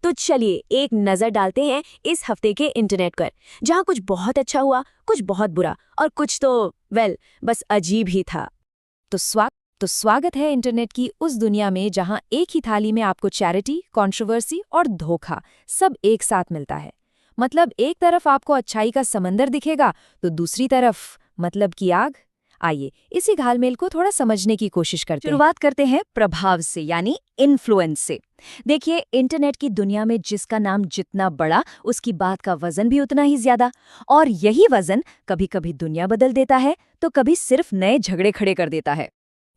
तो चलिए एक नजर डालते हैं इस हफ्ते के इंटरनेट पर, जहां कुछ बहुत अच्छा हुआ, कुछ बहुत बुरा और कुछ तो बस अजीब ही था। तो स्वागत है इंटरनेट की उस दुनिया में जहां एक ही थाली में आपको चैरिटी, कंट्रोवर्सी और धोखा सब एक साथ मिलता है। मतलब एक तरफ आपको अच्छाई का समंदर दिखेगा तो दूसरी तरफ मतलब की आग। आइए इसी घालमेल को थोड़ा समझने की कोशिश करते हैं। शुरुआत करते हैं प्रभाव से, यानी इन्फ्लुएंस से। देखिए, इंटरनेट की दुनिया में जिसका नाम जितना बड़ा, उसकी बात का वजन भी उतना ही ज्यादा। और यही वजन कभी कभी दुनिया बदल देता है तो कभी सिर्फ नए झगड़े खड़े कर देता है।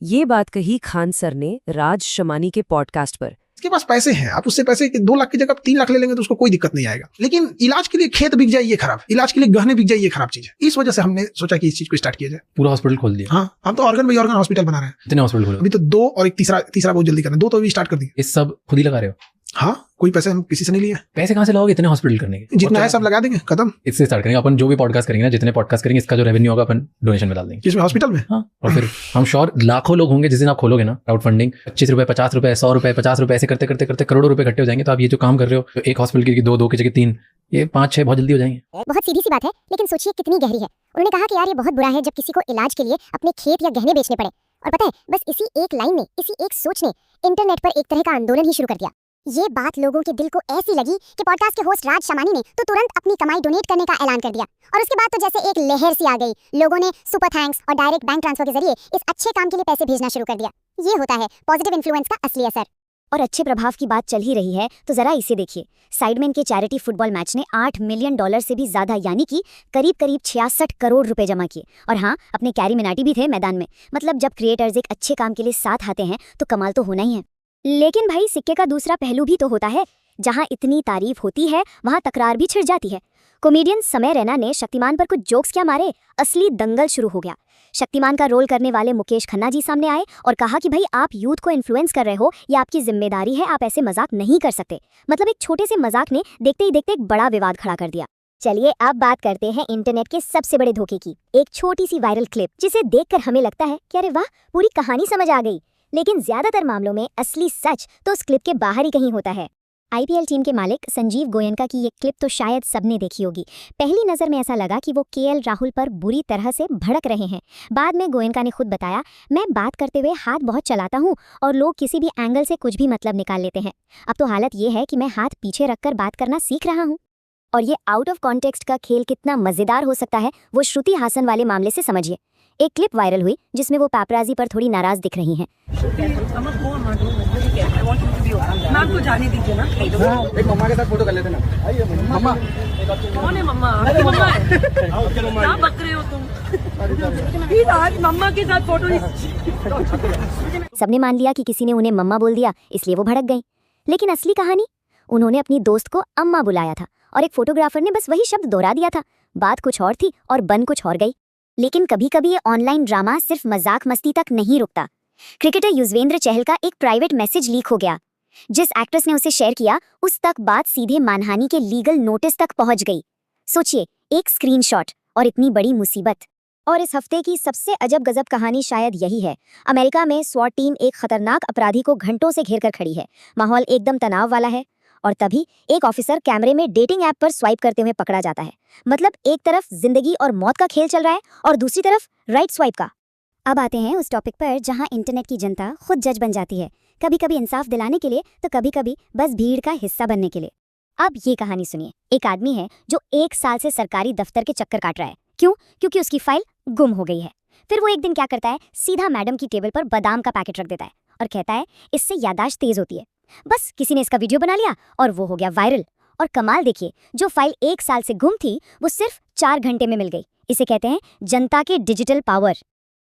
ये बात कही खान सर ने राज शमानी के पॉडकास्ट पर। इसके पास पैसे हैं, आप उससे पैसे 2 लाख की जगह 3 लाख ले लेंगे तो उसको कोई दिक्कत नहीं आएगा। लेकिन इलाज के लिए खेत बिक जाए ये खराब, इलाज के लिए गहने बिक जाए ये खराब चीज है। इस वजह से हमने सोचा कि इस चीज को स्टार्ट किया जाए। पूरा हॉस्पिटल खोल दिया। हाँ, हम तो ऑर्गन बाई ऑर्गन हॉस्पिटल बना रहे हैं। कितने हॉस्पिटल खोले? अभी तो 2 और एक तीसरा बहुत जल्दी करना है। 2 तो अभी स्टार्ट कर दिए। ये सब खुद ही लगा रहे हो? हाँ, कोई पैसे हम किसी से नहीं लिए। पैसे कहाँ से लाओगे इतने हॉस्पिटल करने के? जितना है सब लगा देंगे, खत्म। इससे स्टार्ट करेंगे अपन। जो भी पॉडकास्ट करेंगे ना, जितने पॉडकास्ट करेंगे, इसका जो रेवेन्यू होगा अपन डोनेशन में डाल देंगे। किसमें? हॉस्पिटल में। हाँ, और फिर हम श्योर लाखों लोग होंगे जिस दिन आप खोलोगे ना क्राउड फंडिंग। 25 रुपए, 50 रुपए, 100 रुपए, 50 रुपए, ऐसे करते करते करते करोड़ों रुपए इकट्ठे हो जाएंगे। तो आप ये जो काम कर रहे हो, एक हॉस्पिटल की 2 की जगह 3, ये 5-6 बहुत जल्दी हो जाएंगे। बहुत सीधी सी बात है, लेकिन सोचिए कितनी गहरी है। उन्होंने कहा कि यार ये बहुत बुरा है जब किसी को इलाज के लिए अपने खेत या गहने बेचने पड़े। और पता है, बस इसी एक लाइन ने, इसी एक सोच ने इंटरनेट पर एक तरह का आंदोलन ही शुरू कर दिया। ये बात लोगों के दिल को ऐसी लगी कि पॉडकास्ट के होस्ट राज शमानी ने तो तुरंत अपनी कमाई डोनेट करने का ऐलान कर दिया। और उसके बाद तो जैसे एक लहर सी आ गई। लोगों ने सुपर थैंक्स और डायरेक्ट बैंक ट्रांसफर के जरिए इस अच्छे काम के लिए पैसे भेजना शुरू कर दिया। ये होता है पॉजिटिव इन्फ्लुएंस का असली असर। और अच्छे प्रभाव की बात चल ही रही है तो जरा इसे देखिए। साइडमैन के चैरिटी फुटबॉल मैच ने $8 मिलियन से भी ज्यादा, यानी कि करीब 66 करोड़ रुपए जमा किए। और हाँ, अपने कैरी मिनाटी भी थे मैदान में। मतलब जब क्रिएटर्स एक अच्छे काम के लिए साथ आते हैं तो कमाल तो होना ही है। लेकिन भाई, सिक्के का दूसरा पहलू भी तो होता है। जहां इतनी तारीफ होती है वहां तकरार भी छिड़ जाती है। कॉमेडियन समय रैना ने शक्तिमान पर कुछ जोक्स क्या मारे, असली दंगल शुरू हो गया। शक्तिमान का रोल करने वाले मुकेश खन्ना जी सामने आए और कहा कि भाई आप यूथ को इन्फ्लुएंस कर रहे हो, ये आपकी जिम्मेदारी है, आप ऐसे मजाक नहीं कर सकते। मतलब एक छोटे से मजाक ने देखते ही देखते एक बड़ा विवाद खड़ा कर दिया। चलिए अब बात करते हैं इंटरनेट के सबसे बड़े धोखे की। एक छोटी सी वायरल क्लिप जिसे देखकर हमें लगता है कि अरे वाह, पूरी कहानी समझ आ गई। लेकिन ज्यादातर मामलों में असली सच तो उस क्लिप के बाहर ही कहीं होता है। आईपीएल टीम के मालिक संजीव गोयनका की ये क्लिप तो शायद सबने देखी होगी। पहली नजर में ऐसा लगा कि वो केएल राहुल पर बुरी तरह से भड़क रहे हैं। बाद में गोयनका ने खुद बताया, मैं बात करते हुए हाथ बहुत चलाता हूँ और लोग किसी भी एंगल से कुछ भी मतलब निकाल लेते हैं। अब तो हालत ये है कि मैं हाथ पीछे रखकर बात करना सीख रहा हूँ। और ये आउट ऑफ कॉन्टेक्स्ट का खेल कितना मजेदार हो सकता है वो श्रुति हासन वाले मामले से समझिए। एक क्लिप वायरल हुई जिसमें वो पैपराजी पर थोड़ी नाराज दिख रही हैं। मैम को जाने दीजिए ना। एक मम्मा के साथ फोटो कर लेते ना। मम्मा कौन है मम्मा? आपकी मम्मा है? क्या बक रहे हो तुम? प्लीज आज मम्मा के साथ फोटो। सबने मान लिया कि किसी ने उन्हें मम्मा बोल दिया, इसलिए वो भड़क गई। लेकिन असली कहानी, उन्होंने अपनी दोस्त को अम्मा बुलाया था और एक फोटोग्राफर ने बस वही शब्द दोहरा दिया था। बात कुछ और थी और बन कुछ और गई। लेकिन कभी कभी ये ऑनलाइन ड्रामा सिर्फ मजाक मस्ती तक नहीं रुकता। क्रिकेटर युजवेंद्र चहल का एक प्राइवेट मैसेज लीक हो गया। जिस एक्ट्रेस ने उसे शेयर किया उस तक बात सीधे मानहानि के लीगल नोटिस तक पहुंच गई। सोचिए, एक स्क्रीनशॉट और इतनी बड़ी मुसीबत। और इस हफ्ते की सबसे अजब गजब कहानी शायद यही है। अमेरिका में स्वॉट टीम एक खतरनाक अपराधी को घंटों से घेर कर खड़ी है। माहौल एकदम तनाव वाला है। और तभी एक ऑफिसर कैमरे में डेटिंग ऐप पर स्वाइप करते हुए पकड़ा जाता है। मतलब एक तरफ जिंदगी और मौत का खेल चल रहा है और दूसरी तरफ राइट स्वाइप का। अब आते हैं उस टॉपिक पर जहां इंटरनेट की जनता खुद जज बन जाती है, कभी कभी इंसाफ दिलाने के लिए तो कभी कभी बस भीड़ का हिस्सा बनने के लिए। अब ये कहानी सुनिए। एक आदमी है जो 1 साल से सरकारी दफ्तर के चक्कर काट रहा है। क्यों? क्योंकि उसकी फाइल गुम हो गई है। फिर वो एक दिन क्या करता है, सीधा मैडम की टेबल पर बादाम का पैकेट रख देता है और कहता है इससे याददाश्त तेज होती है। बस किसी ने इसका वीडियो बना लिया और वो हो गया वायरल। और कमाल देखिए, जो फाइल 1 साल से गुम थी वो सिर्फ 4 घंटे में मिल गई। इसे कहते हैं जनता के डिजिटल पावर।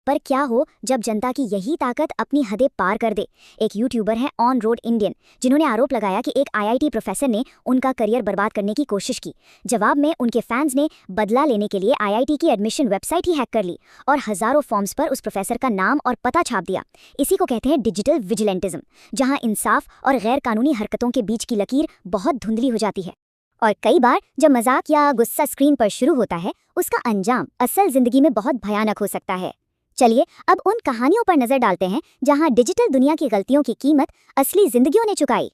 पर क्या हो जब जनता की यही ताकत अपनी हदें पार कर दे। एक यूट्यूबर है ऑन रोड इंडियन, जिन्होंने आरोप लगाया कि एक आईआईटी प्रोफेसर ने उनका करियर बर्बाद करने की कोशिश की। जवाब में उनके फैंस ने बदला लेने के लिए आईआईटी की एडमिशन वेबसाइट ही हैक कर ली और हजारों फॉर्म्स पर उस प्रोफेसर का नाम और पता छाप दिया। इसी को कहते हैं डिजिटल विजिलेंटिज्म, जहां इंसाफ और गैर कानूनी हरकतों के बीच की लकीर बहुत धुंधली हो जाती है। और कई बार जब मजाक या गुस्सा स्क्रीन पर शुरू होता है, उसका अंजाम असल जिंदगी में बहुत भयानक हो सकता है। चलिए अब उन कहानियों पर नजर डालते हैं जहां डिजिटल दुनिया की गलतियों की कीमत असली जिंदगियों ने चुकाई।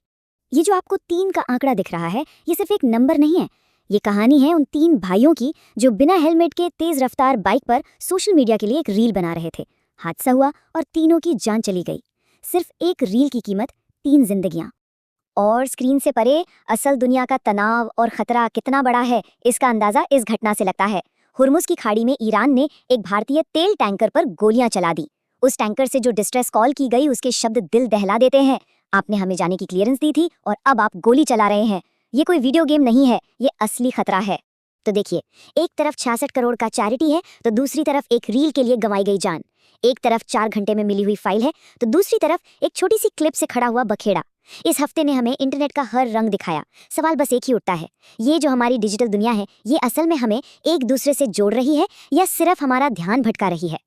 ये जो आपको 3 का आंकड़ा दिख रहा है, ये सिर्फ एक नंबर नहीं है। ये कहानी है उन 3 भाइयों की जो बिना हेलमेट के तेज रफ्तार बाइक पर सोशल मीडिया के लिए एक रील बना रहे थे। हादसा हुआ और तीनों की जान चली गई। सिर्फ एक रील की कीमत 3 जिंदगियां। और स्क्रीन से परे असल दुनिया का तनाव और खतरा कितना बड़ा है, इसका अंदाजा इस घटना से लगता है। हुर्मुज की खाड़ी में ईरान ने एक भारतीय तेल टैंकर पर गोलियां चला दी। उस टैंकर से जो डिस्ट्रेस कॉल की गई, उसके शब्द दिल दहला देते हैं। आपने हमें जाने की क्लियरेंस दी थी और अब आप गोली चला रहे हैं। ये कोई वीडियो गेम नहीं है, ये असली खतरा है। तो देखिए, एक तरफ 66 करोड़ का चैरिटी है, तो दूसरी तरफ एक रील के लिए गंवाई गई जान। एक तरफ 4 घंटे में मिली हुई फाइल है, तो दूसरी तरफ एक छोटी सी क्लिप से खड़ा हुआ बखेड़ा। इस हफ्ते ने हमें इंटरनेट का हर रंग दिखाया। सवाल बस एक ही उठता है, ये जो हमारी डिजिटल दुनिया है, ये असल में हमें एक दूसरे से जोड़ रही है या सिर्फ हमारा ध्यान भटका रही है?